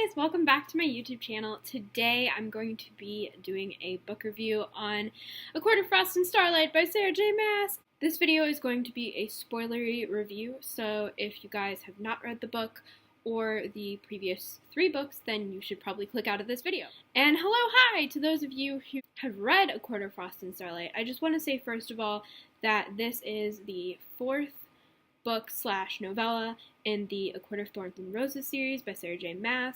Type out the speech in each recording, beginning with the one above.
guys, welcome back to my YouTube channel. Today I'm going to be doing a book review on A Court of Frost and Starlight by Sarah J. Maas. This video is going to be a spoilery review, so if you guys have not read the book or the previous 3 books, then you should probably click out of this video. And hi to those of you who have read A Court of Frost and Starlight. I just want to say first of all that this is the 4th book / novella in the A Court of Thorns and Roses series by Sarah J. Maas.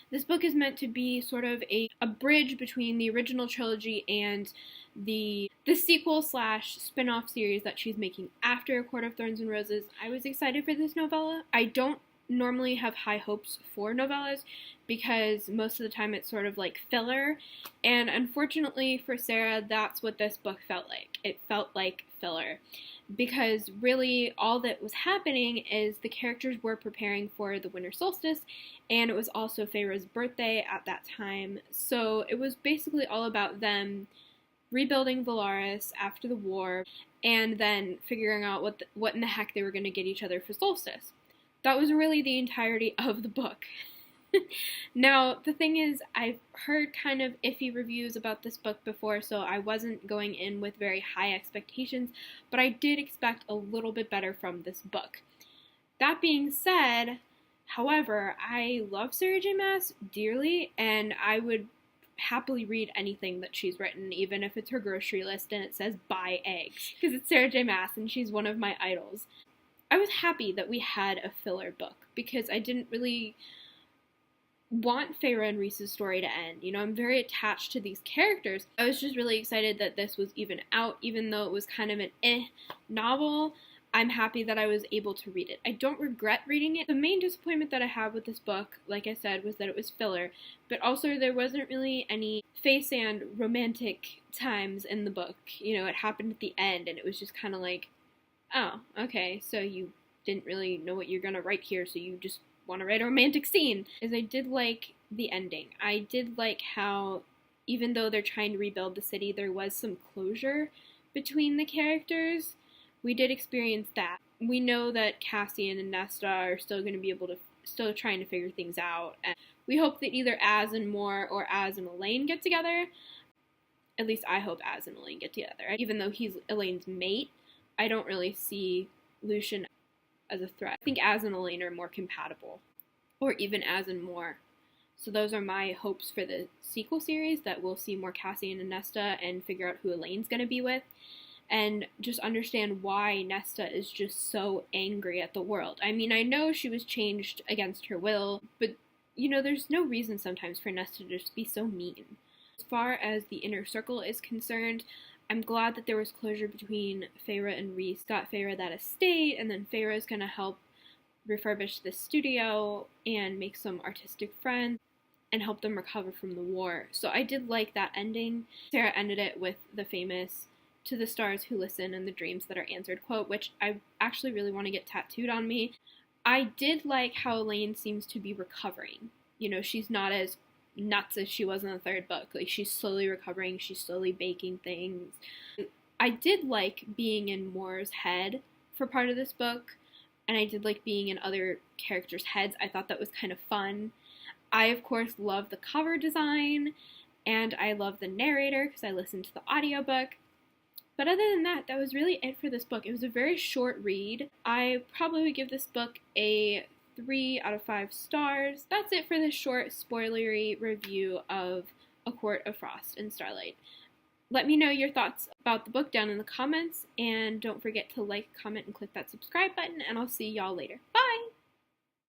This book is meant to be sort of a bridge between the original trilogy and the sequel / spin-off series that she's making after A Court of Thorns and Roses. I was excited for this novella. I don't normally have high hopes for novellas because most of the time it's sort of like filler, and unfortunately for Sarah, that's what this book felt like. It felt like filler. Because really all that was happening is the characters were preparing for the winter solstice, and it was also Feyre's birthday at that time, so it was basically all about them rebuilding Valaris after the war, and then figuring out what in the heck they were going to get each other for solstice. That was really the entirety of the book. Now, the thing is, I've heard kind of iffy reviews about this book before, so I wasn't going in with very high expectations, but I did expect a little bit better from this book. That being said, however, I love Sarah J. Maas dearly, and I would happily read anything that she's written, even if it's her grocery list and it says buy eggs, because it's Sarah J. Maas and she's one of my idols. I was happy that we had a filler book, because I didn't really want Feyre and Rhys's story to end. You know, I'm very attached to these characters. I was just really excited that this was even out, even though it was kind of an novel. I'm happy that I was able to read it. I don't regret reading it. The main disappointment that I have with this book, like I said, was that it was filler, but also there wasn't really any face and romantic times in the book. You know, it happened at the end, and it was just kind of like, oh, okay, so you didn't really know what you're gonna write here, so you just want to write a romantic scene. Is I did like the ending. I did like how, even though they're trying to rebuild the city, there was some closure between the characters. We did experience that. We know that Cassian and Nesta are still going to be able to, still trying to figure things out, and we hope that either Az and Mor or Az and Elaine get together. At least I hope Az and Elaine get together. Even though he's Elaine's mate, I don't really see Lucien as a threat. I think Az and Elaine are more compatible, or even Az and Mor. So those are my hopes for the sequel series, that we'll see more Cassian and Nesta and figure out who Elaine's going to be with, and just understand why Nesta is just so angry at the world. I mean, I know she was changed against her will, but you know, there's no reason sometimes for Nesta to just be so mean. As far as the inner circle is concerned, I'm glad that there was closure between Feyre and Rhys. Got Feyre that estate, and then Feyre is going to help refurbish the studio and make some artistic friends and help them recover from the war. So I did like that ending. Sarah ended it with the famous "To the stars who listen and the dreams that are answered" quote, which I actually really want to get tattooed on me. I did like how Elaine seems to be recovering. You know, she's not as nuts as she was in the 3rd book. Like, she's slowly recovering, she's slowly baking things. I did like being in Mor's head for part of this book, and I did like being in other characters' heads. I thought that was kind of fun. I, of course, love the cover design, and I love the narrator because I listened to the audiobook. But other than that, that was really it for this book. It was a very short read. I probably would give this book a 3 out of 5 stars. That's it for this short spoilery review of A Court of Frost and Starlight. Let me know your thoughts about the book down in the comments, and don't forget to like, comment, and click that subscribe button, and I'll see y'all later. Bye!